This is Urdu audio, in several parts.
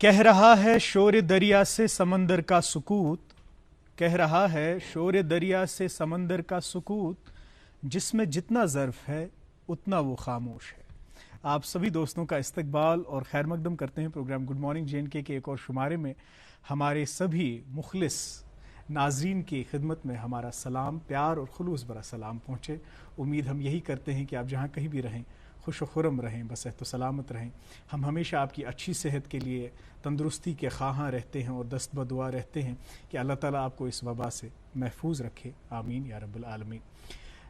کہہ رہا ہے شور دریا سے سمندر کا سکوت، کہہ رہا ہے شور دریا سے سمندر کا سکوت، جس میں جتنا ظرف ہے اتنا وہ خاموش ہے۔ آپ سبھی دوستوں کا استقبال اور خیر مقدم کرتے ہیں program good morning J and K ایک اور شمارے میں۔ ہمارے سبھی مخلص ناظرین کی خدمت میں ہمارا سلام، پیار اور خلوص برا سلام پہنچے۔ امید ہم یہی کرتے ہیں کہ آپ جہاں کہیں بھی رہیں خوش و خرم رہیں، بصحت و سلامت رہیں۔ ہم ہمیشہ آپ کی اچھی صحت کے لیے تندرستی کے خواہاں رہتے ہیں اور دست بدعا رہتے ہیں کہ اللہ تعالیٰ آپ کو اس وبا سے محفوظ رکھے، آمین یا رب العالمین۔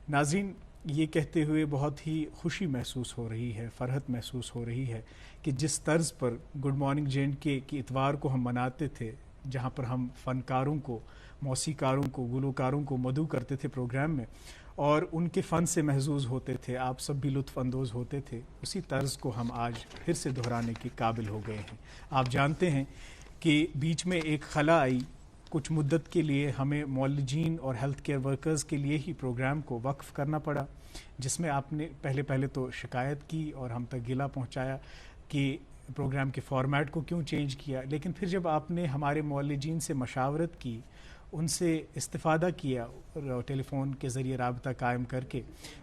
ناظرین، یہ کہتے ہوئے بہت ہی خوشی محسوس ہو رہی ہے، فرحت محسوس ہو رہی ہے کہ جس طرز پر گڈ مارننگ جے اینڈ کے کی اتوار کو ہم مناتے تھے، جہاں پر ہم فنکاروں کو، موسیقاروں کو، گلوکاروں کو مدعو کرتے تھے پروگرام میں اور ان کے فن سے محظوظ ہوتے تھے، آپ سب بھی لطف اندوز ہوتے تھے، اسی طرز کو ہم آج پھر سے دہرانے کے قابل ہو گئے ہیں۔ آپ جانتے ہیں کہ بیچ میں ایک خلا آئی، کچھ مدت کے لیے ہمیں معالجین اور ہیلتھ کیئر ورکرز کے لیے ہی پروگرام کو وقف کرنا پڑا، جس میں آپ نے پہلے تو شکایت کی اور ہم تک گلہ پہنچایا کہ پروگرام کے فارمیٹ کو کیوں چینج کیا، لیکن پھر جب آپ نے ہمارے معالجین سے مشاورت کی، ان سے استفادہ کیا ٹیلی فون کے ذریعے رابطہ قائم کر کے،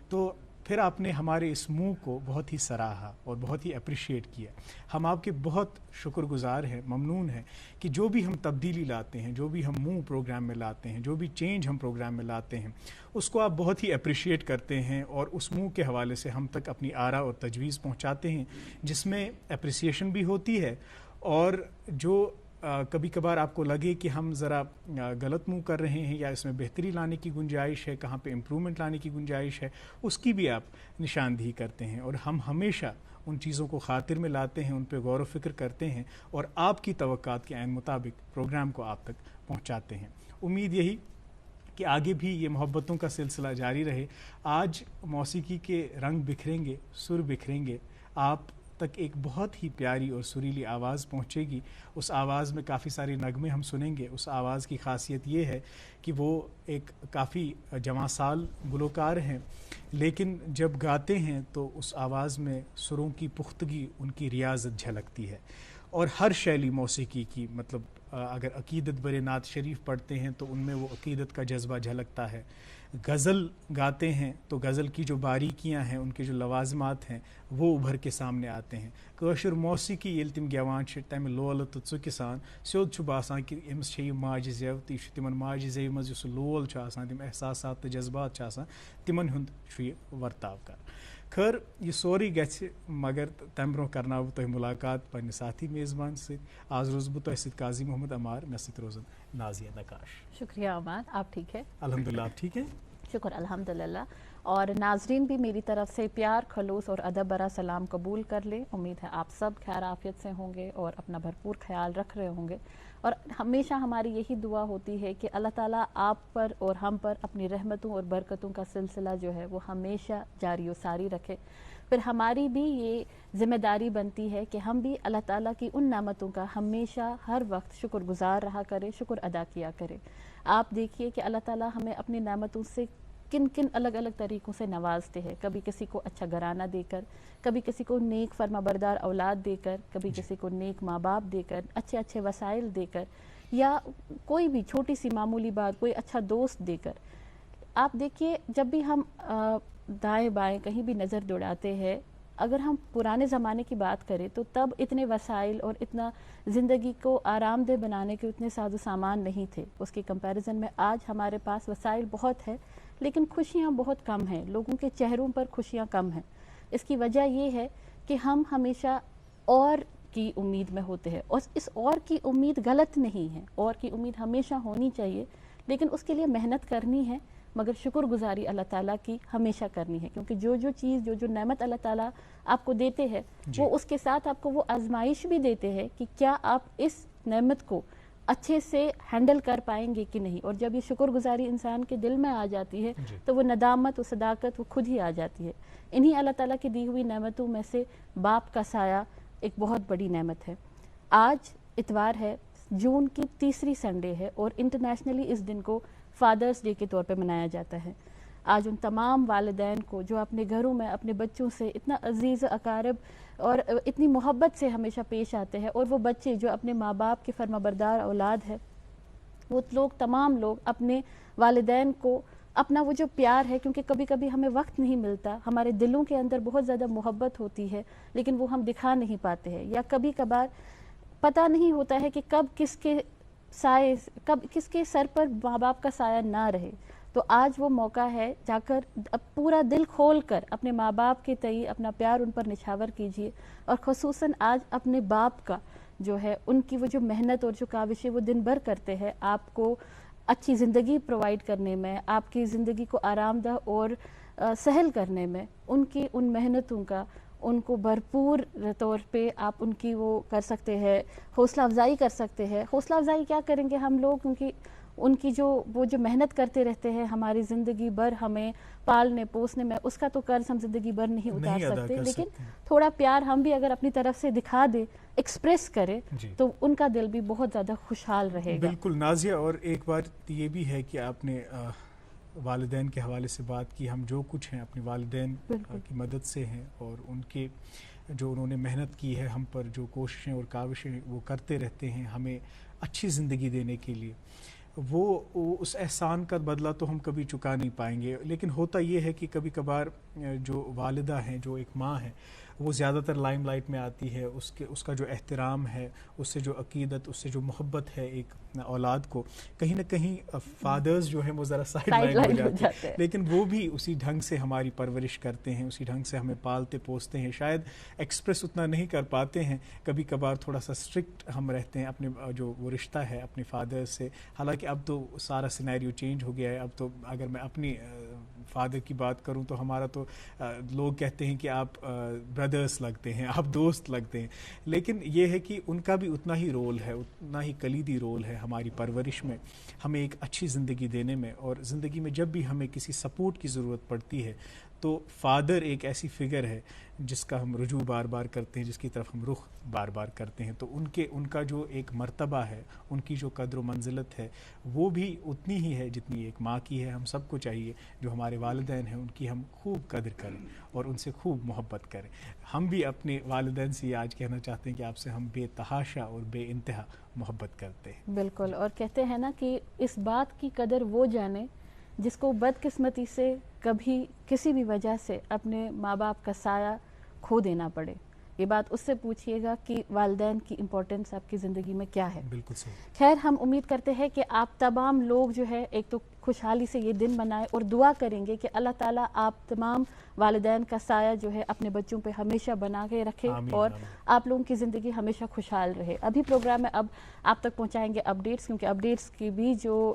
تو پھر آپ نے ہمارے اس منہ کو بہت ہی سراہا اور بہت ہی اپریشیٹ کیا۔ ہم آپ کے بہت شکر گزار ہیں، ممنون ہیں کہ جو بھی ہم تبدیلی لاتے ہیں، جو بھی ہم منہ پروگرام میں لاتے ہیں، جو بھی چینج ہم پروگرام میں لاتے ہیں، اس کو آپ بہت ہی اپریشیٹ کرتے ہیں اور اس منہ کے حوالے سے ہم تک اپنی آراء اور تجویز پہنچاتے ہیں، جس میں اپریسیشن بھی ہوتی ہے اور جو کبھی کبھار آپ کو لگے کہ ہم ذرا غلط منہ کر رہے ہیں یا اس میں بہتری لانے کی گنجائش ہے، کہاں پہ امپرومنٹ لانے کی گنجائش ہے، اس کی بھی آپ نشاندہی کرتے ہیں اور ہم ہمیشہ ان چیزوں کو خاطر میں لاتے ہیں، ان پہ غور و فکر کرتے ہیں اور آپ کی توقعات کے عین مطابق پروگرام کو آپ تک پہنچاتے ہیں۔ امید یہی کہ آگے بھی یہ محبتوں کا سلسلہ جاری رہے۔ آج موسیقی کے رنگ بکھریں گے، سر بکھریں گے، آپ تک ایک بہت ہی پیاری اور سریلی آواز پہنچے گی۔ اس آواز میں کافی سارے نغمے ہم سنیں گے۔ اس آواز کی خاصیت یہ ہے کہ وہ ایک کافی جوان سال گلوکار ہیں، لیکن جب گاتے ہیں تو اس آواز میں سروں کی پختگی، ان کی ریاضت جھلکتی ہے اور ہر شیلی موسیقی کی، مطلب اگر عقیدت برے نعت شریف پڑھتے ہیں تو ان میں وہ عقیدت کا جذبہ جھلکتا ہے۔ غزل گاتے ہیں تو غزل کی جو باریکیاں ہیں، ان کے جو لوازمات ہیں، وہ ابھر کے سامنے آتے ہیں۔ کٲشِر موسیقی ییٚلہِ تِم گٮ۪وان چھِ تَمہِ لولہٕ تہٕ ژُکہِ سان، سیوٚد چھُ باسان کہِ أمِس چھےٚ یہِ ماجہِ زٮ۪و تہٕ یہِ چھُ تِمن ماجہِ زٮ۪وِ منٛز یُس لول چھُ آسان، تِم احساسات تہٕ جذبات چھِ آسان، تِمن ہُنٛد چھُ یہِ ورتاو کران۔ خٲر، یہِ سورُے گژھِ، مگر تَمہِ برونٛہہ کرناو بہٕ تۄہہِ مُلاقات پننہِ ساتھی میزبان سۭتۍ۔ آز روزٕ بہٕ تۄہہِ سۭتۍ قاضی محمد عمار، مےٚ سۭتۍ روزن نازیہ نقاش۔ شکریہ عمار، آپ ٹھیک ہے؟ الحمدللہ، آپ ٹھیک ہیں؟ شکر الحمدللہ۔ اور ناظرین بھی میری طرف سے پیار، خلوص اور ادب برا سلام قبول کر لیں۔ امید ہے آپ سب خیر عافیت سے ہوں گے اور اپنا بھرپور خیال رکھ رہے ہوں گے، اور ہمیشہ ہماری یہی دعا ہوتی ہے کہ اللہ تعالیٰ آپ پر اور ہم پر اپنی رحمتوں اور برکتوں کا سلسلہ جو ہے وہ ہمیشہ جاری و ساری رکھے۔ پھر ہماری بھی یہ ذمہ داری بنتی ہے کہ ہم بھی اللہ تعالیٰ کی ان نعمتوں کا ہمیشہ ہر وقت شکر گزار رہا کریں، شکر ادا کیا کریں۔ آپ دیکھیے کہ اللہ تعالیٰ ہمیں اپنی نعمتوں سے کن کن الگ الگ طریقوں سے نوازتے ہیں، کبھی کسی کو اچھا گھرانہ دے کر، کبھی کسی کو نیک فرما بردار اولاد دے کر، کبھی کسی کو نیک ماں باپ دے کر، اچھے اچھے وسائل دے کر، یا کوئی بھی چھوٹی سی معمولی بات، کوئی اچھا دوست دے کر۔ آپ دیکھیے، جب بھی ہم دائیں بائیں کہیں بھی نظر دوڑاتے ہیں، اگر ہم پرانے زمانے کی بات کریں تو تب اتنے وسائل اور اتنا زندگی کو آرام دہ بنانے کے اتنے ساز و سامان نہیں تھے۔ اس کے کمپیریزن میں آج ہمارے پاس وسائل بہت ہے، لیکن خوشیاں بہت کم ہیں، لوگوں کے چہروں پر خوشیاں کم ہیں۔ اس کی وجہ یہ ہے کہ ہم ہمیشہ اور کی امید میں ہوتے ہیں، اور اس اور کی امید غلط نہیں ہے، اور کی امید ہمیشہ ہونی چاہیے، لیکن اس کے لیے محنت کرنی ہے، مگر شکر گزاری اللہ تعالیٰ کی ہمیشہ کرنی ہے، کیونکہ جو چیز، جو نعمت اللہ تعالیٰ آپ کو دیتے ہیں، وہ اس کے ساتھ آپ کو وہ آزمائش بھی دیتے ہیں کہ کیا آپ اس نعمت کو اچھے سے ہینڈل کر پائیں گے کہ نہیں۔ اور جب یہ شکر گزاری انسان کے دل میں آ جاتی ہے تو وہ ندامت و صداقت وہ خود ہی آ جاتی ہے۔ انہی اللہ تعالیٰ کی دی ہوئی نعمتوں میں سے باپ کا سایہ ایک بہت بڑی نعمت ہے۔ آج اتوار ہے، جون کی تیسری سنڈے ہے، اور انٹرنیشنلی اس دن کو فادرز ڈے کے طور پہ منایا جاتا ہے۔ آج ان تمام والدین کو جو اپنے گھروں میں اپنے بچوں سے اتنا عزیز اقارب اور اتنی محبت سے ہمیشہ پیش آتے ہیں، اور وہ بچے جو اپنے ماں باپ کے فرمانبردار اولاد ہے، وہ لوگ تمام لوگ اپنے والدین کو اپنا وہ جو پیار ہے، کیونکہ کبھی کبھی ہمیں وقت نہیں ملتا، ہمارے دلوں کے اندر بہت زیادہ محبت ہوتی ہے لیکن وہ ہم دکھا نہیں پاتے ہیں، یا کبھی کبھار پتہ نہیں ہوتا ہے کہ کب کس کے سر پر ماں باپ کا سایہ نہ رہے۔ تو آج وہ موقع ہے، جا کر پورا دل کھول کر اپنے ماں باپ کے تئیں اپنا پیار ان پر نچھاور کیجیے، اور خصوصاً آج اپنے باپ کا جو ہے ان کی وہ جو محنت اور جو کاوشیں وہ دن بھر کرتے ہیں آپ کو اچھی زندگی پرووائڈ کرنے میں، آپ کی زندگی کو آرام دہ اور سہل کرنے میں، ان کی ان محنتوں کا ان کو بھرپور طور پہ آپ ان کی وہ کر سکتے ہیں، حوصلہ افزائی کر سکتے ہیں۔ حوصلہ افزائی کیا کریں گے ہم لوگ، کیونکہ ان کی وہ جو محنت کرتے رہتے ہیں ہماری زندگی بھر ہمیں پالنے پوسنے میں، اس کا تو قرض ہم زندگی بھر نہیں اتار سکتے، لیکن تھوڑا پیار ہم بھی اگر اپنی طرف سے دکھا دیں، ایکسپریس کریں، تو ان کا دل بھی بہت زیادہ خوشحال رہے گا۔ بالکل نازیہ، اور ایک بات یہ بھی ہے کہ آپ نے والدین کے حوالے سے بات کی، ہم جو کچھ ہیں اپنے والدین کی مدد سے ہیں، اور ان کے جو انہوں نے محنت کی ہے ہم پر، جو کوششیں اور کاوشیں وہ کرتے رہتے ہیں ہمیں اچھی زندگی دینے کے لیے، وہ اس احسان کا بدلہ تو ہم کبھی چکا نہیں پائیں گے۔ لیکن ہوتا یہ ہے کہ کبھی کبھار جو والدہ ہیں، جو ایک ماں ہے، وہ زیادہ تر لائم لائٹ میں آتی ہے، اس کا جو احترام ہے، اس سے جو عقیدت، اس سے جو محبت ہے ایک اولاد کو، کہیں نہ کہیں فادرز جو ہیں وہ ذرا سائڈ لائن ہو جاتے ہیں، لیکن وہ بھی اسی ڈھنگ سے ہماری پرورش کرتے ہیں، اسی ڈھنگ سے ہمیں پالتے پوستے ہیں۔ شاید ایکسپریس اتنا نہیں کر پاتے ہیں، کبھی کبھار تھوڑا سا اسٹرکٹ ہم رہتے ہیں اپنے جو وہ رشتہ ہے اپنے فادر سے، حالانکہ اب تو سارا سینیریو چینج ہو گیا ہے۔ اب تو اگر میں اپنی فادر کی بات کروں تو ہمارا تو لوگ کہتے ہیں کہ آپ بردرس لگتے ہیں، آپ دوست لگتے ہیں، لیکن یہ ہے کہ ان کا بھی اتنا ہی رول ہے، اتنا ہی کلیدی رول ہے ہماری پرورش میں، ہمیں ایک اچھی زندگی دینے میں، اور زندگی میں جب بھی ہمیں کسی سپورٹ کی ضرورت پڑتی ہے تو فادر ایک ایسی فگر ہے جس کا ہم رجوع بار بار کرتے ہیں، جس کی طرف ہم رخ بار بار کرتے ہیں، تو ان کا جو ایک مرتبہ ہے، ان کی جو قدر و منزلت ہے، وہ بھی اتنی ہی ہے جتنی ایک ماں کی ہے۔ ہم سب کو چاہیے جو ہمارے والدین ہیں ان کی ہم خوب قدر کریں اور ان سے خوب محبت کریں۔ ہم بھی اپنے والدین سے یہ آج کہنا چاہتے ہیں کہ آپ سے ہم بے تحاشا اور بے انتہا محبت کرتے ہیں۔ بالکل، اور کہتے ہیں نا کہ اس بات کی قدر وہ جانے جس کو بدقسمتی سے کبھی کسی بھی وجہ سے اپنے ماں باپ کا سایہ کھو دینا پڑے۔ یہ بات اس سے پوچھئے گا کہ والدین کی امپورٹنس آپ کی زندگی میں کیا ہے۔ بالکل صحیح۔ خیر، ہم امید کرتے ہیں کہ آپ تمام لوگ جو ہے ایک تو خوشحالی سے یہ دن منائیں، اور دعا کریں گے کہ اللہ تعالیٰ آپ تمام والدین کا سایہ جو ہے اپنے بچوں پہ ہمیشہ بنا کے رکھے، اور آپ لوگوں کی زندگی ہمیشہ خوشحال رہے۔ ابھی پروگرام میں اب آپ تک پہنچائیں گے اپڈیٹس، کیونکہ اپڈیٹس کی بھی جو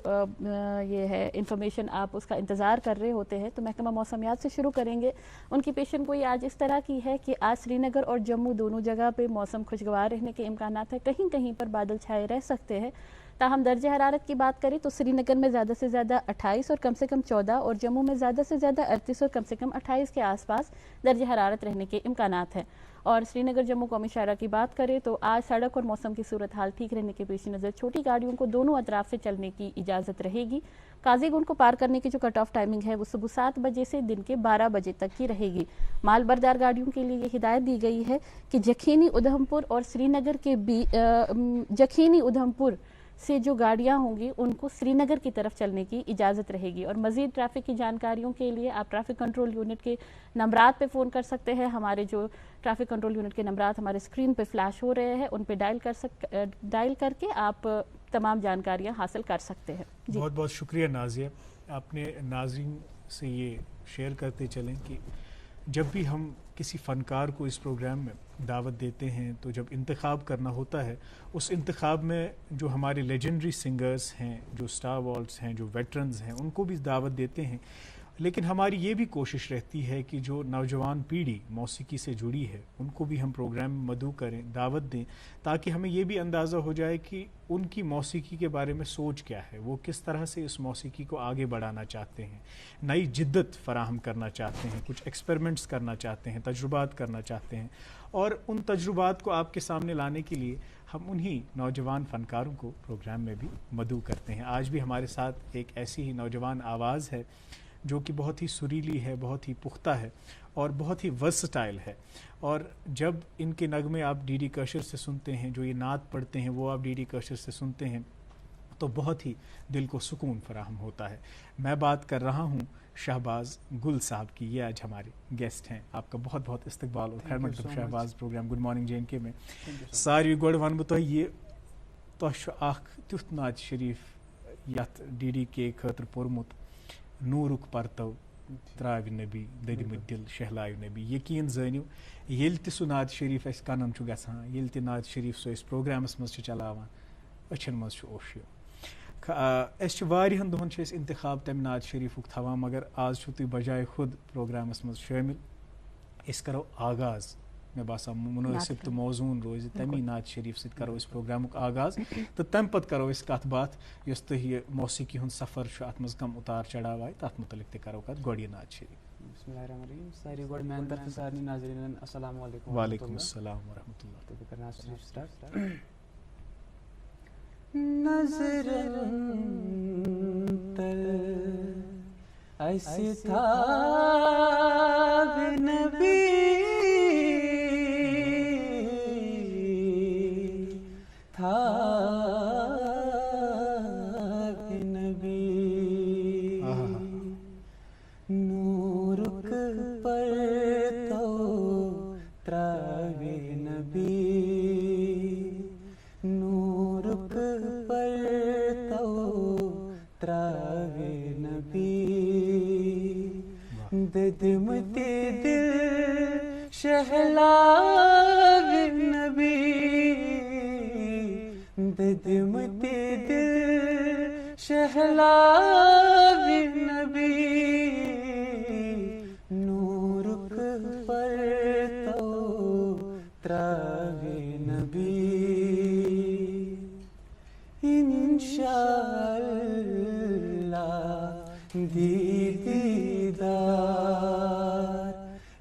یہ ہے انفارمیشن آپ اس کا انتظار کر رہے ہوتے ہیں، تو محکمہ موسمیات سے شروع کریں گے۔ ان کی پیشن گوئی آج اس طرح کی ہے کہ آج سری نگر اور جموں دونوں جگہ پہ موسم خوشگوار رہنے کے امکانات ہیں، کہیں کہیں پر بادل چھائے رہ سکتے ہیں۔ تاہم درجہ حرارت کی بات کریں تو سری نگر میں زیادہ سے زیادہ 28 اور کم سے کم 14، اور جموں میں زیادہ سے زیادہ 38 اور کم سے کم 28 کے آس پاس درجہ حرارت رہنے کے امکانات ہیں۔ اور سری نگر جموں قومی شاہراہ کی بات کریں تو آج سڑک اور موسم کی صورتحال ٹھیک رہنے کے پیش نظر چھوٹی گاڑیوں کو دونوں اطراف سے چلنے کی اجازت رہے گی۔ قاضی گنڈ کو پار کرنے کی جو کٹ آف ٹائمنگ ہے وہ صبح 7 بجے سے دن کے 12 بجے تک کی رہے گی۔ مال بردار گاڑیوں کے لیے یہ ہدایت دی گئی ہے کہ جکھینی ادھمپور اور سری نگر کے جکھینی ادھمپور سے جو گاڑیاں ہوں گی ان کو سری نگر کی طرف چلنے کی اجازت رہے گی۔ اور مزید ٹریفک کی جانکاریوں کے لیے آپ ٹریفک کنٹرول یونٹ کے نمبرات پہ فون کر سکتے ہیں۔ ہمارے جو ٹریفک کنٹرول یونٹ کے نمبرات ہمارے اسکرین پہ فلیش ہو رہے ہیں، ان پہ ڈائل کر کے آپ تمام جانکاریاں حاصل کر سکتے ہیں۔ بہت بہت شکریہ نازیہ، اپنے ناظرین سے یہ شیئر کرتے چلیں کہ جب بھی ہم کسی فنکار کو اس پروگرام میں دعوت دیتے ہیں تو جب انتخاب کرنا ہوتا ہے، اس انتخاب میں جو ہمارے لیجنڈری سنگرز ہیں، جو سٹار والٹس ہیں، جو ویٹرنز ہیں، ان کو بھی دعوت دیتے ہیں، لیکن ہماری یہ بھی کوشش رہتی ہے کہ جو نوجوان پیڑھی موسیقی سے جڑی ہے ان کو بھی ہم پروگرام میں مدعو کریں، دعوت دیں، تاکہ ہمیں یہ بھی اندازہ ہو جائے کہ ان کی موسیقی کے بارے میں سوچ کیا ہے، وہ کس طرح سے اس موسیقی کو آگے بڑھانا چاہتے ہیں، نئی جدت فراہم کرنا چاہتے ہیں، کچھ ایکسپیریمنٹس کرنا چاہتے ہیں، تجربات کرنا چاہتے ہیں، اور ان تجربات کو آپ کے سامنے لانے کے لیے ہم انہی نوجوان فنکاروں کو پروگرام میں بھی مدعو کرتے ہیں۔ آج بھی ہمارے ساتھ ایک ایسی ہی نوجوان آواز ہے جو کہ بہت ہی سریلی ہے, بہت ہی پختہ ہے اور بہت ہی ورسٹائل ہے. اور جب ان کے نغمے آپ ڈی ڈی کاشر سے سنتے ہیں, جو یہ نعت پڑھتے ہیں وہ آپ ڈی ڈی کاشر سے سنتے ہیں, تو بہت ہی دل کو سکون فراہم ہوتا ہے. میں بات کر رہا ہوں شہباز گل صاحب کی, یہ آج ہمارے گیسٹ ہیں. آپ کا بہت بہت استقبال اور خیر مقدم Shahbaz programme good morning J N کے میں. ساروی گوڑ ون بہ تہ تہ اخ تیُتھ نعت شریف یتھ ڈی ڈی کے خاطر پورمت, نورک پرتو تراوِ نبی دٔدمٕتۍ دِل شہلایہِ نبی. یقین زٲنِو ییٚلہِ تہِ سُہ نعت شریف اَسہِ کَنن چھُ گژھان, ییٚلہِ تہِ نعت شریف سُہ أسۍ پروگرامس منٛز چھِ چلاوان, أچھن منٛز چھُ اوٚش یِوان. أسۍ چھِ واریاہن دۄہن چھِ أسۍ انتخاب تمہِ نعت شریفُک تھاوان, مگر آز چھُو تُہۍ بجاے خود پروگرامس منٛز شٲمِل. أسۍ کرو آغاز, مےٚ باسان مُنٲسِب تہٕ موزوٗن روزِ تمی نعت شریف سۭتۍ کرو أسۍ پروگرامُک آغاز, تہٕ تمہِ پتہٕ کرو أسۍ کتھ باتھ یۄس تۄہہِ یہِ موسیٖقی ہُنٛد سفر چھُ اتھ منٛز کم اتار چڑاو آیہِ تتھ متعلق تہِ کرو کتھ. گۄڈٕ یہِ نعت شریف. بسم اللہ الرحمن الرحیم. ساری گوڑ میان طرف سارنی ناظرین السلام علیکم. وعلیکم السلام ورحمۃ اللہ. تو کرنا شریف سٹارٹ. نظر ایسی تھا نبی تھا نبی, نورک پر تو تراوے نبی, نورک پر تو تراوے نبی, ددمتے دل شہلاوے نبی, ددمتے دل شہلاوے نبی, نورک پر تو تراوے نبی. انشاءاللہ دیدار,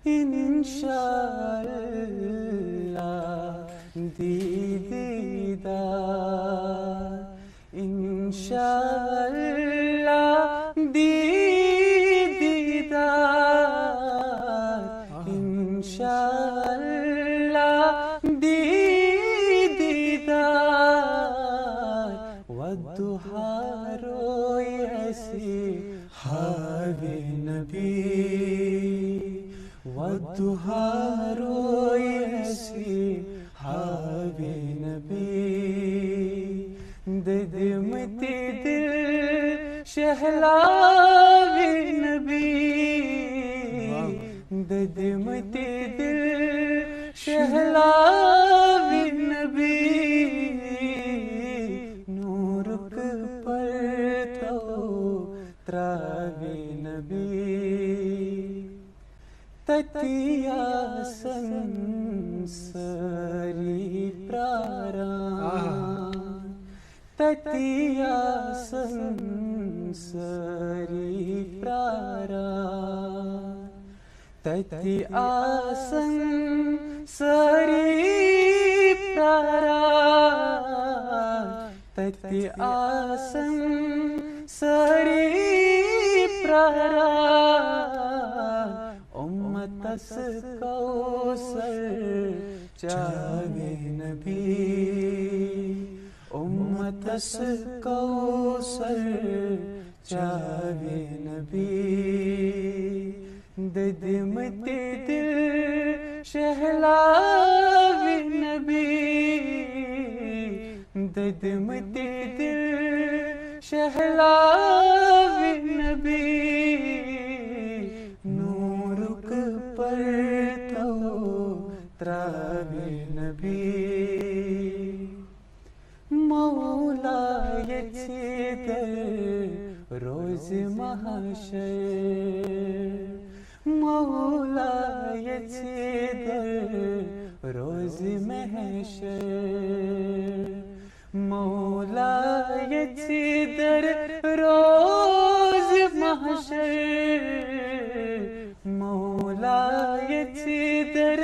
انشاءاللہ دیدار, انشاءاللہ دیدار, انشاءاللہ دیدار. والضحیٰ روئے ایسی ہاوے نبی, والضحیٰ روئے ایسی ہاوے نبی, ددمتے دل شہلاوے نبی, ددمتے دل شہلاوے نبی, نورک پر تو تراوے نبی. تتیا سنسری پراران, تتیا سنسری پراران, تتیا سنسری پراران, تتیا سنسری پراران, امتس کوثر چاوے نبی, امتس کوثر چاوے نبی, ددمتے دل شہلاوے نبی, ددمتے دل شہلاوے نبی, نورک پر تو تراوے نبی. مولا یچیدر روز محشر, مولا یچیدر روز محشر, مولا یچیدر روز محشر, مولا یچیدر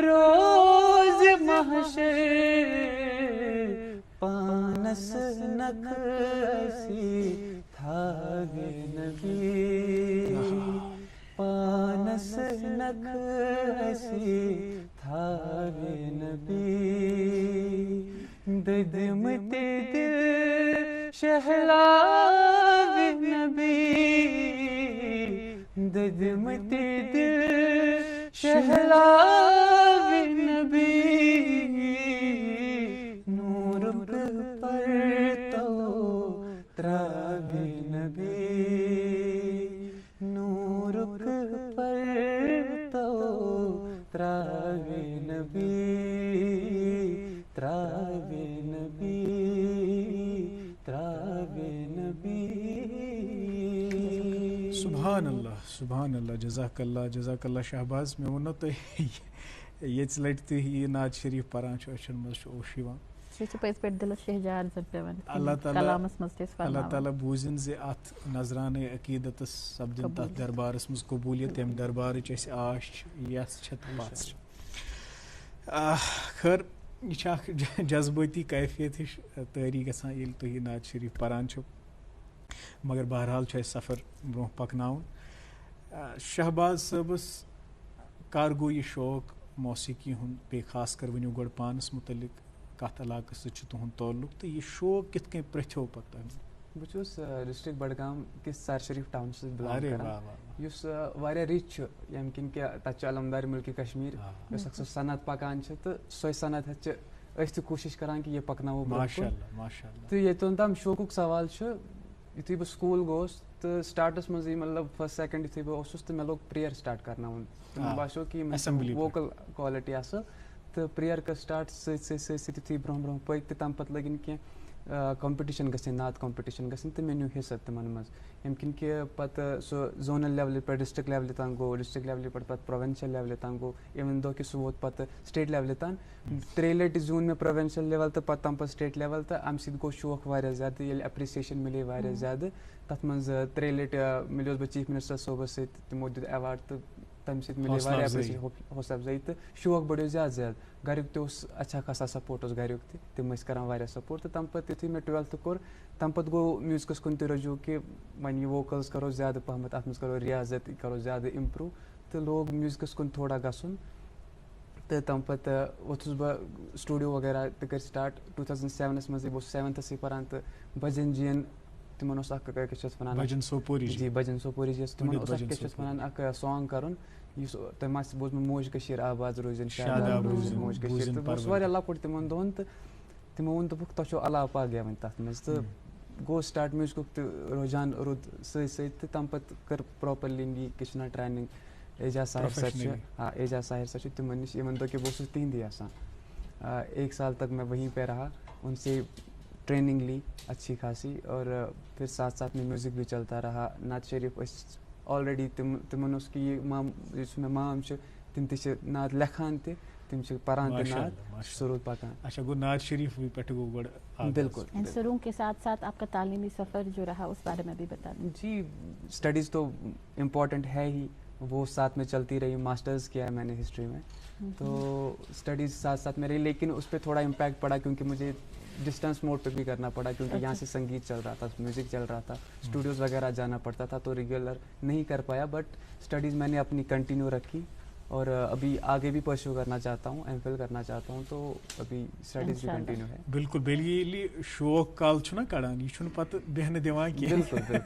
روز محشر, پانس نک ایسی تھا گے نبی پانس نک ایسی تھا گے نبی ددمتے دل شہلاو نبی ددمتے دل شہلاو نبی نور پر تو تراب نبی نور پر تو تراب نبی تراب نبی تراب نبی. سبحان اللہ جزاک اللہ شہباز. مےٚ ووٚنو تۄہہِ ییٚژِ لٹہِ تُہۍ یہِ نعت شریٖف پران چھُ أچھن منٛز چھُ اوش یِوان. اللہ تعالیٰ بوٗزِن زِ اَتھ نظرانَے عقیٖدتس سپدِن تَتھ دربارس منٛز قبوٗلیت تَمہِ دربارٕچ اَسہِ آش چھِ یَس چھِ تہٕ پَژھ چھِ. خٲر یہِ چھِ اکھ جذبٲتی کیفیت ہِش تٲری گژھان ییٚلہِ تُہۍ یہِ نعت شریٖف پران چھِو مگر بہرحال چھُ اَسہِ سفر برونٛہہ پکناوُن. شہباز صٲبس کر گوٚو یہِ شوق موسیٖقی ہُنٛد بیٚیہِ خاص کر ؤنِو گۄڈٕ پانس مُتعلق کتھ علاقس سۭتۍ چھُ تُہُنٛد تعلق تہٕ یہِ شوق کِتھ کٔنۍ پرٛژھیو پتہٕ تۄہہِ؟ بہٕ چھُس ڈسٹرکٹ بڈگام کِس سر شریٖف ٹاونہٕ سۭتۍ بِلانٛگ کران یُس واریاہ رِچ چھُ ییٚمہِ کِنۍ کہِ تتہِ چھُ علمدار ملکہِ کشمیٖر یۄس اکھ سۄ صنعت پکان چھِ تہٕ سۄے صنعت ہٮ۪تھ چھِ أسۍ تہِ کوٗشش کران کہِ یہِ پکناوو برٛونٛہہ کُن. تہٕ یوٚتن تام شوقُک سوال چھُ یُتھُے بہٕ سکوٗل گوٚوُس تہٕ سٹاٹس منٛزٕے مطلب فٔسٹ سیکنڈ یُتھُے بہٕ اوسُس تہٕ مےٚ لوگ پرٛیر سٹاٹ کرناوُن تہٕ مےٚ باسیو کہِ یِمن ووکل کوالٹی اصل تہٕ پرٛیر کٔر سٹاٹ سۭتۍ سۭتۍ یُتھُے برونٛہہ برونٛہہ پٔکۍ تہٕ تمہِ پتہٕ لٲگِن کینٛہہ کمپِٹِشن گژھٕنۍ نعت کمپِٹِشن گژھٕنۍ تہٕ مےٚ نیوٗ حِصہٕ تِمن منٛز ییٚمہِ کِنۍ کہِ پتہٕ سُہ زونل لیولہِ پٮ۪ٹھ ڈسٹرک لیولہِ تام گوٚو ڈسٹرک لیولہِ پٮ۪ٹھ پتہٕ پروینشل لیولہِ تام گوٚو اِوٕن دۄہ کہِ سُہ ووت پتہٕ سٹیٹ لیولہِ تام 3 لٹہِ زیوٗن مےٚ پروینشل لیول تہٕ پتہٕ تمہِ پتہٕ سٹیٹ لیول تہٕ امہِ سۭتۍ گوٚو شوق واریاہ زیادٕ ییٚلہِ ایپرِسیشن مِلے واریاہ زیادٕ تتھ منٛز 3 لٹہِ مِلیوس بہٕ چیف منسٹر صٲبس سۭتۍ تِمو دیُت ایواڈ تہٕ تمہِ سۭتۍ مِلے واریاہ ایپرِسیشن حوصلہٕ افضٲیی تہٕ شوق بڑیو زیادٕ زیادٕ. گریُک تہِ اوس اچھا خاصا سپورٹ اوس گریُک تہِ تِم ٲسۍ کران واریاہ سپورٹ تہٕ تمہِ پتہٕ یُتھُے مےٚ 12th کوٚر تمہِ پتہٕ گوٚو میوٗزکس کُن تہِ رجوٗع کہِ وۄنۍ یہِ ووکلز کرو زیادٕ پہمتھ اتھ منٛز کرو رِیاضت یہِ کرو زیادٕ امپروٗ تہٕ لوگ میوٗزکس کُن تھوڑا گژھُن تہٕ تمہِ پتہٕ ووٚتھُس بہٕ سٹوڈیو وغیرہ تہِ کٔرۍ سٹاٹ 2007 منٛزٕے بہٕ اوسُس 7تھسٕے پران تہٕ بجن جین تِمن اوس اکھ کیاہ چھِ اتھ ونان بجن سوپوری جی تِمن اوس اکھ کیاہ چھِ اتھ ونان اکھ سانگ کرُن یُس تۄہہِ ما آسہِ بوٗزمُت موج کٔشیٖر آباد روزِن شاداب روزِن موج کٔشیٖر تہٕ بہٕ اوسُس واریاہ لۄکُٹ تِمن دۄہن تہٕ تِمو ووٚن دوٚپُکھ تۄہہِ چھو علاو پاک گٮ۪وٕنۍ تتھ منٛز تہٕ گوٚو سٹاٹ میوٗزکُک تہِ رُجحان روٗد سۭتۍ سۭتۍ تہٕ تمہِ پتہٕ کٔر پراپرلی یہِ کِچنا ٹرینِنگ اعجاز ساحر سر چھِ اعجاز ساحر سر چھِ تِمن نِش اِوٕن دۄہ کہِ بہٕ اوسُس تِہنٛدی آسان 1 سال تک میں وہیں پہ رہا ان سے ٹریننگ لی اچھی خاصی اور پھر ساتھ ساتھ میں میوزک بھی چلتا رہا. نعت شریف ٲسۍ آلریڈی تِمن اوس کہِ یہِ یُس مےٚ مام چھُ تِم تہِ چھِ نعت لیکھان تہِ تِم چھِ پران تہِ نعت سُہ روٗد پکان. اچھا گوٚو نعت شریٖف پٮ۪ٹھ گوٚو گۄڈٕ بالکل سروں کے ساتھ ساتھ آپ کا تعلیمی سفر جو رہا اس بارے میں بھی بتا دیں. جی اسٹڈیز تو امپورٹنٹ ہے ہی وہ ساتھ میں چلتی رہی. ماسٹرز کیا ہے میں نے ہسٹری میں تو اسٹڈیز ساتھ ساتھ میں رہی لیکن اس پہ تھوڑا امپیکٹ پڑا کیونکہ مجھے ڈسٹینس موڈ پہ بھی کرنا پڑا کیونکہ یہاں سے سنگیت چل رہا تھا میوزک چل رہا تھا اسٹوڈیوز وغیرہ جانا پڑتا تھا تو ریگولر نہیں کر پایا بٹ اسٹڈیز میں نے اپنی کنٹینیو رکھی اور ابھی آگے بھی پرسیو کرنا چاہتا ہوں ایم فل کرنا چاہتا ہوں تو ابھی اسٹڈیز بھی کنٹینیو ہے. بالکل بیٚیہِ ییٚلہِ شوق کال چھُنہ کڑان یہِ چھُنہٕ پتہٕ بیٚہنہٕ دِوان کینٛہہ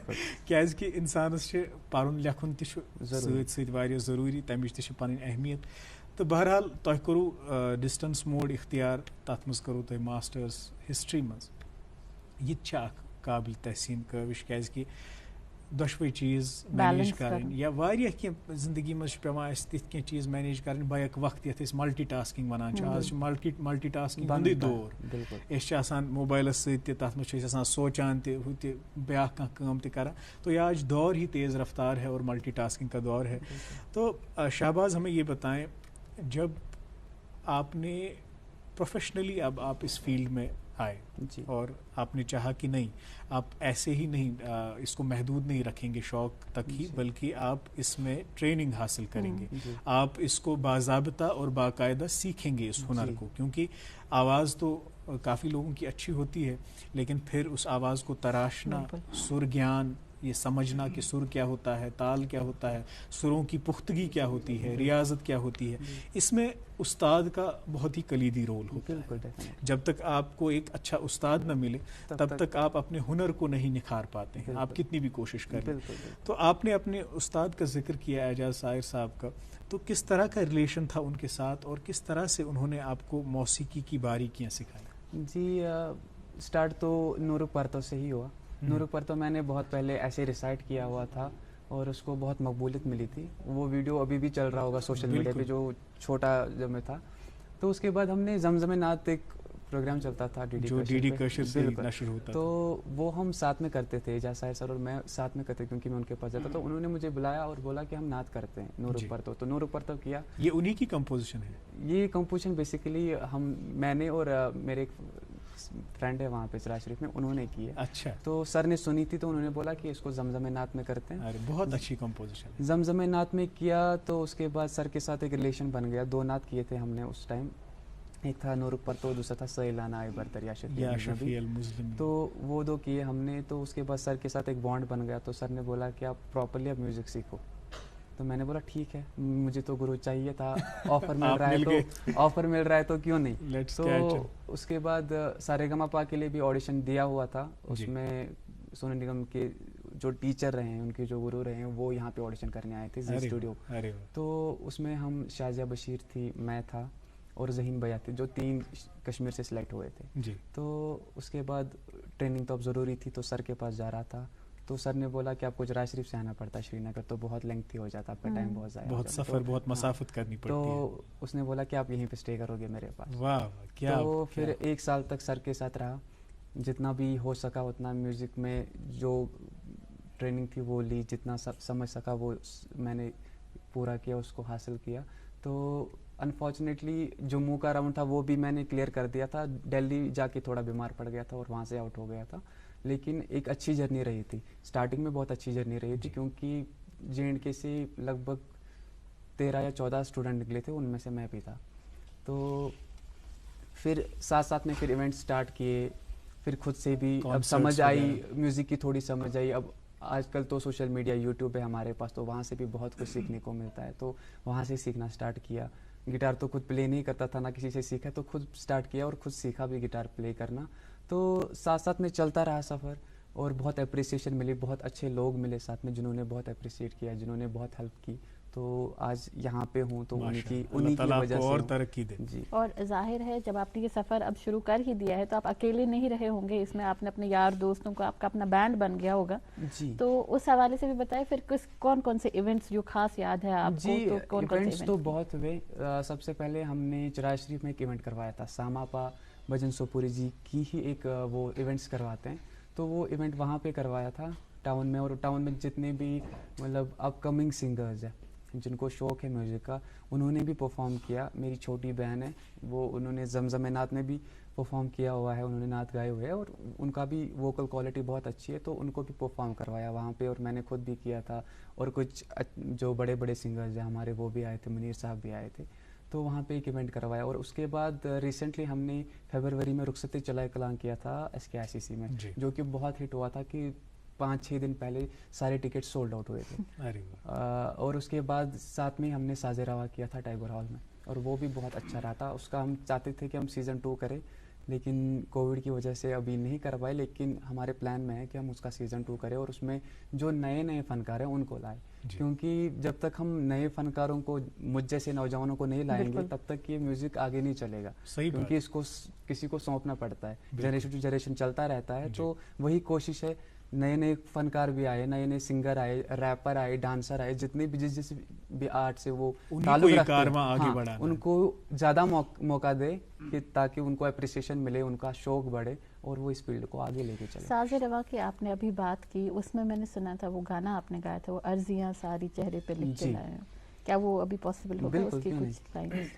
کیازِ کہِ انسانس چھِ پرُن لیکھُن تہِ چھُ سۭتۍ سۭتۍ واریاہ ضروٗری تمِچ تہِ چھِ پنٕنۍ اہمیت تہٕ بہرحال تۄہہِ کوٚروٕ ڈسٹنس موڈ اختیار تتھ منٛز کٔرٕو تۄہہِ ماسٹٲرٕس ہسٹری منٛز. یہِ تہِ چھِ اکھ قابل تحسیٖن کٲوِش کیازِ کہِ دۄشوے چیٖز مینیج کرٕنۍ یا واریاہ کینٛہہ زندگی منٛز چھِ پیٚوان اَسہِ تِتھۍ کینٛہہ چیٖز مینیج کرٕنۍ بیک وقت یتھ أسۍ ملٹی ٹاسکنگ ونان چھِ. آز چھِ ملٹی ٹاسکنگ ہُنٛدُے دور. أسۍ چھِ آسان موبایلس سۭتۍ تہِ تتھ منٛز چھِ أسۍ آسان سونچان تہِ ہُہ تہِ بیاکھ کانٛہہ کٲم تہِ کران تو یہ آج دور ہی تیز رفتار ہے اور ملٹی ٹاسکنگ کا دور ہے. تو شہباز ہمیں یہ بتائیں جب آپ نے پروفیشنلی اب آپ اس فیلڈ میں آئے جی. اور آپ نے چاہا کہ نہیں آپ ایسے ہی نہیں اس کو محدود نہیں رکھیں گے شوق تک ہی, بلکہ آپ اس میں ٹریننگ حاصل کریں گے, آپ اس کو باضابطہ اور باقاعدہ سیکھیں گے اس ہنر کو, کیونکہ آواز تو کافی لوگوں کی اچھی ہوتی ہے, لیکن پھر اس آواز کو تراشنا, سر گیان یہ سمجھنا کہ سر کیا ہوتا ہے, تال کیا ہوتا ہے, سروں کی پختگی کیا ہوتی ہے, ریاضت کیا ہوتی ہے, اس میں استاد کا بہت ہی کلیدی رول ہوتا ہے. جب تک آپ کو ایک اچھا استاد نہ ملے تب تک آپ اپنے ہنر کو نہیں نکھار پاتے ہیں, آپ کتنی بھی کوشش کریں. تو آپ نے اپنے استاد کا ذکر کیا اعجاز سائر صاحب کا, تو کس طرح کا ریلیشن تھا ان کے ساتھ اور کس طرح سے انہوں نے آپ کو موسیقی کی باریکیاں سکھائی؟ جی اسٹارٹ تو نور پرتو سے ہی ہوا. نور پرتو میں نے بہت پہلے ایسے ریسائٹ کیا ہوا تھا اور اس کو بہت مقبولیت ملی تھی. وہ ویڈیو ابھی بھی چل رہا ہوگا سوشل میڈیا پہ, جو چھوٹا جب میں تھا. تو اس کے بعد ہم نے زمزم نعت ایک پروگرام چلتا تھا ڈی ڈی کشر سے نشر ہوتا, تو وہ ہم ساتھ میں کرتے تھے, اعجاز سائر سر اور میں ساتھ میں کرتے, کیونکہ میں ان کے پاس جاتا. تو انہوں نے مجھے بلایا اور بولا کہ ہم نعت کرتے ہیں نور پرتو. تو نور پرتو کیا. یہ انہی کی کمپوزیشن ہے؟ یہ کمپوزیشن بیسیکلی میں نے اور میرے ایک فرینڈ ہے وہاں پہ سراج شریف میں, انہوں نے کی ہے. اچھا. تو سر نے سنی تھی تو انہوں نے بولا کہ اس کو زمزم نعت میں کرتے ہیں. بہت اچھی کمپوزیشن. زمزم نعت میں کیا تو اس کے بعد سر کے ساتھ ایک ریلیشن بن گیا. 2 نعت کیے تھے ہم نے اس ٹائم, ایک تھا نور پرتو, دوسرا تھا سیلانا آئے برتر یا شفیع المظلم. تو وہ 2 کیے ہم نے. تو اس کے بعد سر کے ساتھ ایک بانڈ بن گیا. تو سر نے بولا کہ آپ پراپرلی اب میوزک سیکھو. تو میں نے بولا ٹھیک ہے, مجھے تو گرو چاہیے تھا, آفر مل رہا ہے تو کیوں نہیں. تو اس کے بعد سارےگاماپا کے لیے بھی آڈیشن دیا ہوا تھا. اس میں سونو نگم کے جو ٹیچر رہے ہیں, ان کے جو گرو رہے ہیں, وہ یہاں پہ آڈیشن کرنے آئے تھے زی اسٹوڈیو. تو اس میں ہم شازیہ بشیر تھی, میں تھا اور ذہین بھیا تھے, جو 3 کشمیر سے سلیکٹ ہوئے تھے. تو اس کے بعد ٹریننگ تو اب ضروری تھی, تو سر کے پاس جا رہا تھا. تو سر نے بولا کہ آپ کو راج شریف سے آنا پڑتا ہے شری نگر, تو بہت لینتھی ہو جاتا, آپ کا ٹائم بہت ضائع, بہت سفر, بہت مسافت کرنی پڑتی ہے. تو اس نے بولا کہ آپ یہیں پہ اسٹے کرو گے میرے پاس. واہ کیا. تو پھر 1 سال تک سر کے ساتھ رہا, جتنا بھی ہو سکا اتنا میوزک میں جو ٹریننگ تھی وہ لی, جتنا سمجھ سکا وہ میں نے پورا کیا, اس کو حاصل کیا. تو انفارچونیٹلی جموں کا راؤنڈ تھا وہ بھی میں نے کلیئر کر دیا تھا. دہلی جا کے تھوڑا بیمار پڑ گیا تھا اور وہاں سے آؤٹ ہو گیا تھا. لیکن ایک اچھی جرنی رہی تھی, اسٹارٹنگ میں بہت اچھی جرنی رہی تھی, کیونکہ JNK سے لگ بھگ 13 یا 14 اسٹوڈنٹ نکلے تھے, ان میں سے میں بھی تھا. تو پھر ساتھ میں پھر ایونٹ اسٹارٹ کیے, پھر خود سے بھی اب سمجھ آئی, میوزک کی تھوڑی سمجھ آئی. اب آج کل تو سوشل میڈیا یوٹیوب ہے ہمارے پاس, تو وہاں سے بھی بہت کچھ سیکھنے کو ملتا ہے. تو وہاں سے سیکھنا اسٹارٹ کیا. گٹار تو خود پلے نہیں کرتا تھا, نہ کسی سے سیکھا, تو خود اسٹارٹ کیا اور خود سیکھا بھی گٹار پلے کرنا. تو ساتھ میں چلتا رہا سفر, اور بہت اپریسیشن ملی, بہت اچھے لوگ ملے ساتھ میں جنہوں نے بہت اپریشیٹ کیا, جنہوں نے بہت ہیلپ کی. تو آج یہاں پہ ہوں تو انہی کی وجہ سے اور ترقی دے. جی. اور ظاہر ہے جب آپ نے یہ سفر اب شروع کر ہی دیا ہے تو آپ اکیلے نہیں رہے ہوں گے, اس میں آپ نے اپنے یار دوستوں کو, آپ کا اپنا بینڈ بن گیا ہوگا. جی. تو اس حوالے سے بھی بتائیں پھر کون سے ایونٹس جو خاص یاد ہے آپ کو؟ جی ایونٹس تو بہت ہوئے. سب سے پہلے ہم نے چراغ شریف میں ایک ایونٹ کروایا تھا, ساماپا بھجن سوپوری جی کی ہی ایک وہ ایونٹس کرواتے ہیں. تو وہ ایونٹ وہاں پہ کروایا تھا ٹاؤن میں, اور ٹاؤن میں جتنے بھی مطلب اپ کمنگ سنگرز ہیں جن کو شوق ہے میوزک کا, انہوں نے بھی پرفارم کیا. میری چھوٹی بہن ہے, وہ انہوں نے زمزم نعت میں بھی پرفارم کیا ہوا ہے, انہوں نے نعت گائے ہوئے ہیں اور ان کا بھی ووکل کوالٹی بہت اچھی ہے, تو ان کو بھی پرفارم کروایا وہاں پہ. اور میں نے خود بھی کیا تھا, اور کچھ جو بڑے بڑے سنگرز ہیں ہمارے وہ بھی آئے تھے, منیر صاحب بھی آئے تھے. تو وہاں پہ ایک ایونٹ کروایا. اور اس کے بعد ریسنٹلی ہم نے فیبروری میں رخصت چلائے کلام کیا تھا SKICC میں, جو کہ بہت ہٹ ہوا تھا, کہ 5-6 دن پہلے سارے ٹکٹ سولڈ آؤٹ ہوئے تھے. اور اس کے بعد ساتھ میں ہم نے ساز روا کیا تھا ٹائیگر ہال میں, اور وہ بھی بہت اچھا رہا تھا. اس کا ہم چاہتے تھے کہ ہم سیزن 2 کریں, لیکن کووڈ کی وجہ سے ابھی نہیں کر پائے. لیکن ہمارے پلان میں ہے کہ ہم اس کا سیزن 2 کریں, اور اس میں جو نئے فنکار ہیں ان کو لائیں. کیونکہ جب تک ہم نئے فنکاروں کو, مجھ جیسے نوجوانوں کو نہیں لائیں گے, تب تک یہ میوزک آگے نہیں چلے گا. کیونکہ اس کو کسی کو سونپنا پڑتا ہے, جنریشن ٹو جنریشن چلتا رہتا ہے. تو وہی کوشش ہے, نئے فنکار بھی آئے, نئے سنگر آئے, ریپر آئے, ڈانسر آئے, جتنے بھی جس بھی آرٹ سے وہ تعلق رکھتے ہیں, ان کو زیادہ موقع دے, کہ تاکہ ان کو اپریسیشن ملے, ان کا شوق بڑھے, اور وہ اس فیلڈ کو آگے لے کے چلے. ساز روا کی آپ نے ابھی بات کی, اس میں نے سنا تھا وہ گانا آپ نے گایا تھا, وہ عرضیاں ساری چہرے پہ لکھ کے لائے, کیا وہ ابھی پاسبل ہوگا اس کی کچھ لائنز؟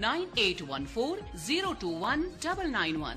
9814-021-991।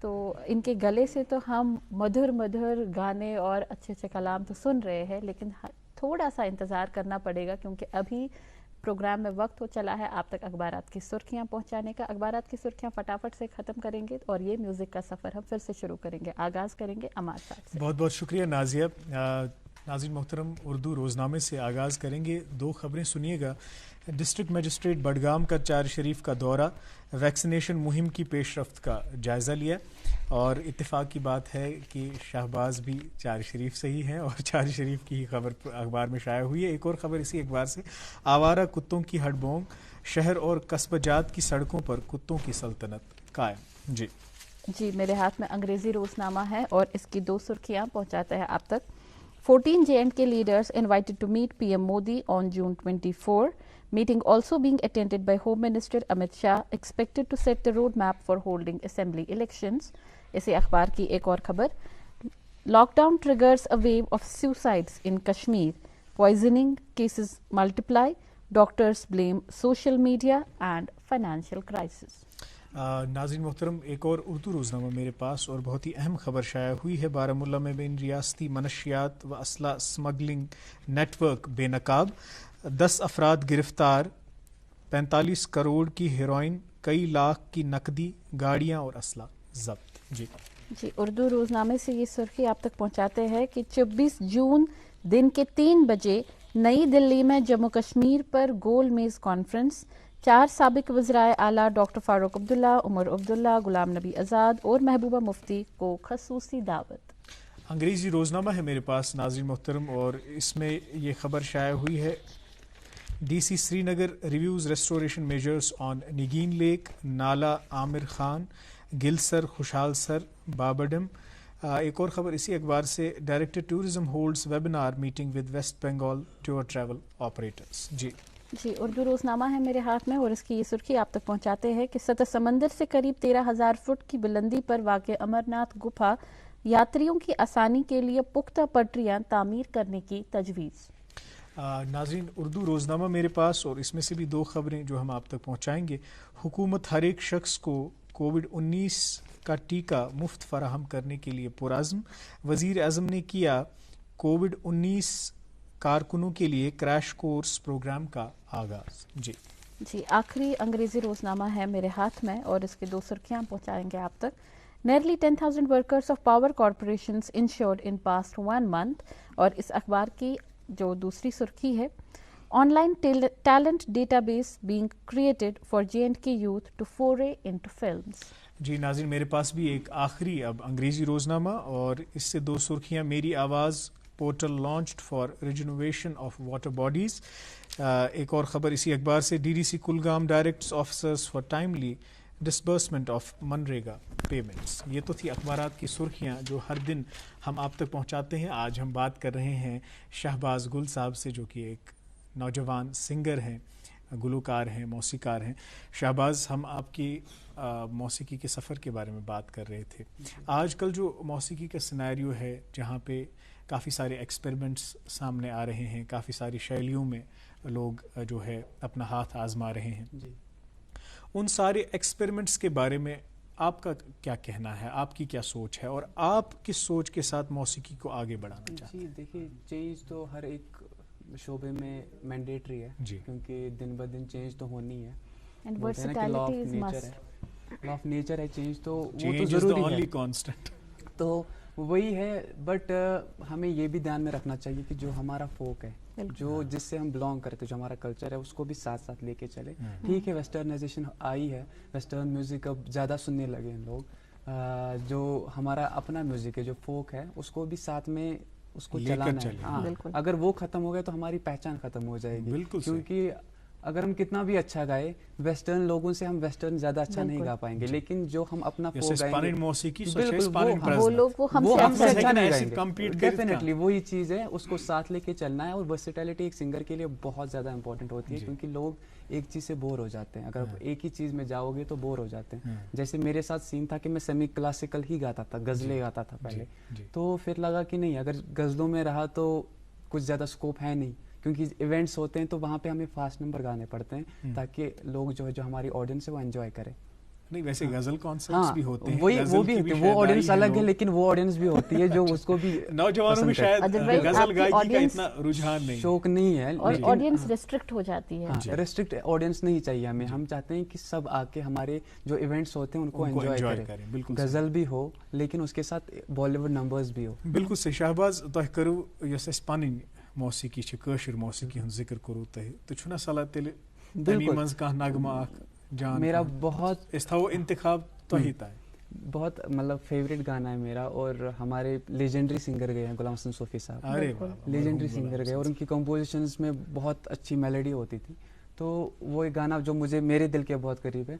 تو ان کے گلے سے تو ہم مدھر مدھر گانے اور اچھے اچھے کلام تو سن رہے ہیں، لیکن تھوڑا سا انتظار کرنا پڑے گا، کیونکہ ابھی پروگرام میں وقت ہو چلا ہے آپ تک اخبارات کی سرخیاں پہنچانے کا. اخبارات کی سرخیاں فٹافٹ سے ختم کریں گے اور یہ میوزک کا سفر ہم پھر سے شروع کریں گے. آغاز کریں گے عمار صاحب سے. بہت بہت شکریہ نازیہ. ناظرین محترم، اردو روزنامے سے آغاز کریں گے. 2 خبریں سنیے گا. ڈسٹرکٹ مجسٹریٹ بڈگام کا چار شریف کا دورہ، ویکسینیشن مہم کی پیش رفت کا جائزہ لیا، اور اتفاق کی بات ہے کہ شہباز بھی چار شریف سے ہی ہیں اور چار شریف کی ہی خبر اخبار میں شائع ہوئی ہے. ایک اور خبر اسی اخبار سے، آوارہ کتوں کی ہڈ بونگ، شہر اور قصبہ جات کی سڑکوں پر کتوں کی سلطنت قائم. جی میرے ہاتھ میں انگریزی روزنامہ ہے اور اس کی 2 سرخیاں پہنچاتے ہیں آپ تک. 14 J&K leaders invited to meet PM Modi on June 24. Meeting also being attended by Home Minister Amit Shah, expected to set the roadmap for holding assembly elections. اسی اخبار کی ایک اور خبر، lockdown triggers a wave of suicides in Kashmir. Poisoning cases multiply. Doctors blame social media and financial crisis. ناظرین محترم، ایک اور اردو روزنامہ میرے پاس اور بہت ہی اہم خبر شائع ہوئی ہے. بارہمولہ میں بین ریاستی منشیات و اسلحہ اسمگلنگ نیٹ ورک بے نقاب، 10 افراد گرفتار، 45 کروڑ کی ہیروئن، کئی لاکھ کی نقدی، گاڑیاں اور اسلحہ ضبط. جی اردو روزنامے سے یہ سرخی آپ تک پہنچاتے ہیں کہ 24 جون دن کے 3 بجے نئی دلی میں جموں کشمیر پر گول میز کانفرنس. 4 سابق وزرائے اعلیٰ ڈاکٹر فاروق عبداللہ، عمر عبداللہ، غلام نبی آزاد اور محبوبہ مفتی کو خصوصی دعوت. انگریزی روزنامہ ہے میرے پاس ناظرین محترم، اور اس میں یہ خبر شائع ہوئی ہے، ڈی سی سری نگر ریویوز ریسٹوریشن میجرز آن نگین لیک، نالا عامر خان، گلسر، خوشحال سر، بابڈم. ایک اور خبر اسی اخبار سے، director tourism holds webinar meeting with West Bengal tour travel operators. جی اردو روزنامہ ہے میرے ہاتھ میں اور اس کی یہ سرخی آپ تک پہنچاتے ہیں کہ سطح سمندر سے قریب 13,000 فٹ کی بلندی پر واقع امرناتھ گپھا، یاتریوں کی آسانی کے لیے پختہ پٹریاں تعمیر کرنے کی تجویز. ناظرین اردو روزنامہ میرے پاس اور اس میں سے بھی 2 خبریں جو ہم آپ تک پہنچائیں گے. حکومت ہر ایک شخص کو کووڈ-19 کا ٹیکہ مفت فراہم کرنے کے لیے پرعزم. وزیر اعظم نے کیا کووڈ-19 کارکنوں کے لیے کریش کورس پروگرام کا آغاز. جی آخری انگریزی روزنامہ ہے میرے ہاتھ میں اور اس کے 2 سرخیاں پہنچائیں گے آپ تک. Nearly 10,000 workers of power corporations insured in past 1 month. اور اس اخبار کی جو دوسری سرخی ہے، on line talent data base being created for J&K youth to foray into films. جی ناظرین میرے پاس بھی ایک آخری اب انگریزی روزنامہ اور اس سے 2 سرخیاں. میری آواز portal launched for rejuvenation of water bodies. ایک اور خبر اسی اخبار سے، D D C Kulgam directs officers for timely disbursement of منریگا پیمنٹس. یہ تو تھی اخبارات کی سرخیاں جو ہر دن ہم آپ تک پہنچاتے ہیں. آج ہم بات کر رہے ہیں شہباز گل صاحب سے، جو کہ ایک نوجوان سنگر ہیں، گلوکار ہیں، موسیقار ہیں. شہباز، ہم آپ کی موسیقی کے سفر کے بارے میں بات کر رہے تھے. آج کل جو موسیقی کا سیناریو ہے، جہاں پہ کافی سارے ایکسپیریمنٹس سامنے آ رہے ہیں، کافی ساری شیلیوں میں لوگ جو ہے اپنا ہاتھ آزما رہے ہیں، ان سارے ایکسپیریمنٹس کے بارے میں آپ کا کیا کہنا ہے؟ آپ کی کیا سوچ ہے اور آپ کس سوچ کے ساتھ موسیقی کو آگے بڑھانا چاہتے ہیں؟ دیکھیے، چینج تو ہر ایک شعبے میں مینڈیٹری ہے، کیونکہ دن بہ دن چینج تو ہونی ہے. لا آف نیچر ہے چینج، تو وہ تو ضروری ہے. تو وہی ہے، بٹ ہمیں یہ بھی دھیان میں رکھنا چاہیے کہ جو ہمارا فوک ہے، جو جس سے ہم بلانگ کرتے، جو ہمارا کلچر ہے، اس کو بھی ساتھ ساتھ لے کے چلے. ٹھیک ہے، ویسٹرنائزیشن آئی ہے، ویسٹرن میوزک اب زیادہ سننے لگے ہیں لوگ. جو ہمارا اپنا میوزک ہے، جو فوک ہے، اس کو بھی ساتھ میں اس کو چلانا ہے. ہاں، اگر وہ ختم ہو گیا تو ہماری پہچان ختم ہو جائے گی. کیونکہ اگر ہم کتنا بھی اچھا گائے، ویسٹرن لوگوں سے ہم ویسٹرن زیادہ اچھا نہیں گا پائیں گے. لیکن جو ہم اپنا فوک گائیں گے، وہ لوگ وہ ہم سے اچھا نہیں گائیں گے. ڈیفینیٹلی وہی چیز ہے، اس کو ساتھ لے کے چلنا ہے. اور ورسٹیلٹی ایک سنگر کے لیے بہت زیادہ امپورٹنٹ ہوتی ہے، کیونکہ لوگ ایک چیز سے بور ہو جاتے ہیں. اگر ایک ہی چیز میں جاؤ گے تو بور ہو جاتے ہیں. جیسے میرے ساتھ سین تھا کہ میں سیمی کلاسیکل ہی گاتا تھا، غزلیں گاتا تھا پہلے. تو پھر لگا کہ نہیں، اگر غزلوں میں رہا تو کچھ زیادہ اسکوپ ہے نہیں، کیونکہ ایونٹس ہوتے ہیں تو وہاں پہ ہمیں فاسٹ نمبر گانے پڑتے ہیں تاکہ لوگ جو ہماری آڈینس ہے وہ انجوائے کریں. نہیں ویسے غزل کانسرٹس بھی ہوتے ہیں, وہ بھی ہوتے ہیں, وہ آڈینس الگ ہے, لیکن وہ آڈینس بھی ہوتی ہے جو اس کو بھی نوجوانوں میں شاید غزل گائیکی کا اتنا رجحان نہیں, شوق نہیں ہے, اور آڈینس ریسٹرکٹ ہو جاتی ہے. ریسٹرکٹ آڈینس نہیں چاہیے ہمیں, ہم چاہتے ہیں کہ سب آ کے ہمارے جو ایونٹس ہوتے ہیں ان کو انجوائے کریں. بالکل غزل بھی ہو لیکن اس کے ساتھ بالی ووڈ نمبرز بھی ہو. بالکل صحیح. شہباز تہ کرو یس اس پنن موسیقی چھ کاشر موسیقی ہن ذکر کرو تہ تو چھنا صلاح تیل تمی منز کا نغمہ اخ جان میرا بہت اس تھو انتخاب تہی تائیں بہت مطلب فیوریٹ گانا ہے میرا, اور ہمارے لیجنڈری سنگر گئے ہیں غلام حسن صوفی صاحب, لیجنڈری سنگر گئے, اور ان کی کمپوزیشنز میں بہت اچھی میلوڈی ہوتی تھی. تو وہ ایک گانا جو مجھے میرے دل کے بہت قریب ہے.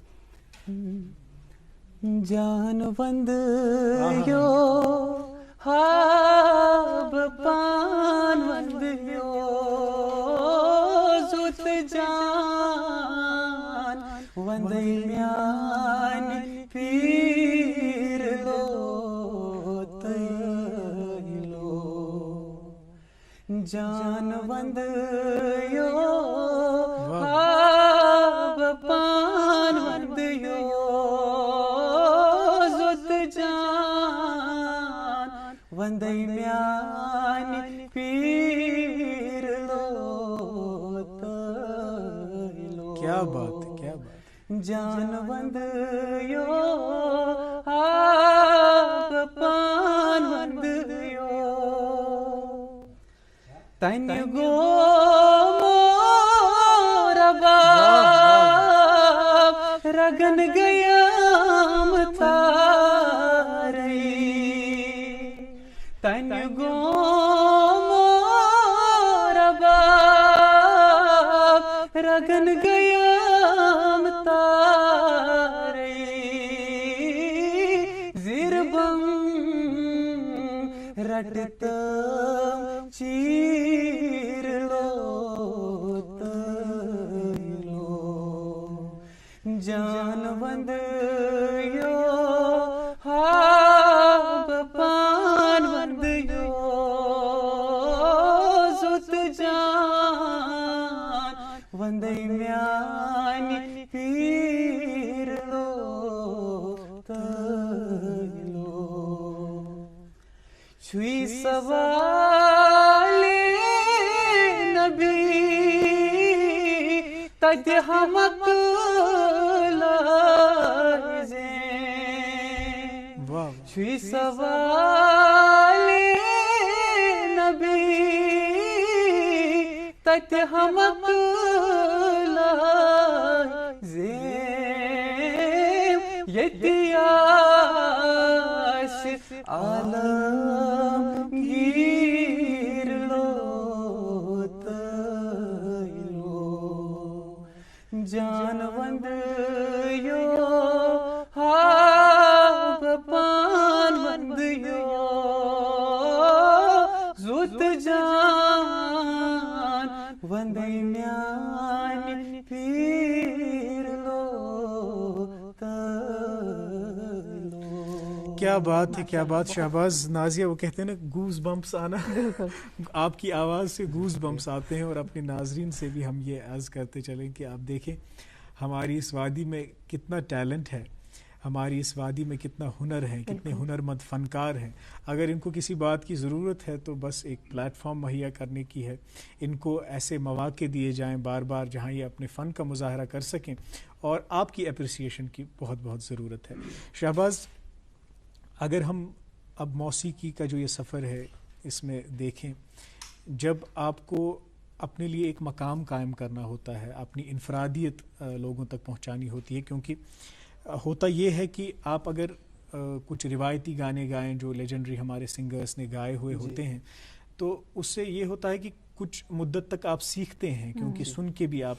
جان وند یو ہاب پان وند یو زوت جان وندیان پیر لو تیلو جان وند یو ہاب پان وند یو زوت جان وندیان پیر لو تیلو. کیا بات ہے, کیا بات. جان وند یو آپ پان وند یو تن گو مور باپ رگن گیام تھاری تن گو مور باپ رگن گیام رٹتا چیر لو تیلو جان وند یو ہاب پان وند یو زوت جان وندی میانی پیر لو تیلو چھوئی سوال نبی تد ہم چھوئی سوال نبی تد ہم یتیاش عالم گیر لو تیلو جان وند یو ہاب پان وند یو زوت جان وندی میانی پیر لو تیلو. کیا بات ہے, کیا بات. شہباز, نازیہ وہ کہتے ہیں نا گوز بمپس آنا, آپ کی آواز سے گوز بمپس آتے ہیں. اور اپنے ناظرین سے بھی ہم یہ عرض کرتے چلیں کہ آپ دیکھیں ہماری اس وادی میں کتنا ٹیلنٹ ہے, ہماری اس وادی میں کتنا ہنر ہے, کتنے ہنرمند فنکار ہیں. اگر ان کو کسی بات کی ضرورت ہے تو بس ایک پلیٹ فارم مہیا کرنے کی ہے. ان کو ایسے مواقع دیے جائیں بار بار جہاں یہ اپنے فن کا مظاہرہ کر سکیں, اور آپ کی اپریسیشن کی بہت بہت ضرورت ہے. شہباز, اگر ہم اب موسیقی کا جو یہ سفر ہے اس میں دیکھیں, جب آپ کو اپنے لیے ایک مقام قائم کرنا ہوتا ہے, اپنی انفرادیت لوگوں تک پہنچانی ہوتی ہے, کیونکہ ہوتا یہ ہے کہ آپ اگر کچھ روایتی گانے گائیں جو لیجنڈری ہمارے سنگرز نے گائے ہوئے ہوتے ہیں, تو اس سے یہ ہوتا ہے کہ کچھ مدت تک آپ سیکھتے ہیں, کیونکہ سن کے بھی آپ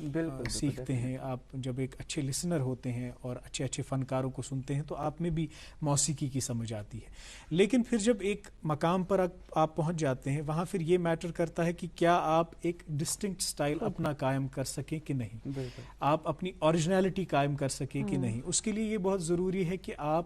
سیکھتے ہیں. آپ جب ایک اچھے لسنر ہوتے ہیں اور اچھے اچھے فنکاروں کو سنتے ہیں تو آپ میں بھی موسیقی کی سمجھ آتی ہے. لیکن پھر جب ایک مقام پر آپ پہنچ جاتے ہیں, وہاں پھر یہ میٹر کرتا ہے کہ کیا آپ ایک ڈسٹنکٹ سٹائل اپنا قائم کر سکیں کہ نہیں, آپ اپنی اوریجنلٹی قائم کر سکیں کہ نہیں. اس کے لیے یہ بہت ضروری ہے کہ آپ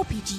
OPD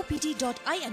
OPD.in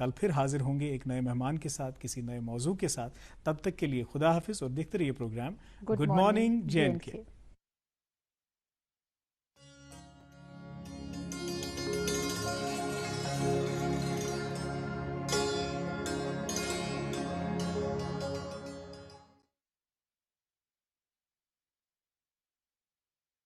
کل پھر حاضر ہوں گے ایک نئے مہمان کے ساتھ، کسی نئے موضوع کے ساتھ. تب تک کے لیے خدا حافظ اور دیکھتے رہیے program good morning J and کے.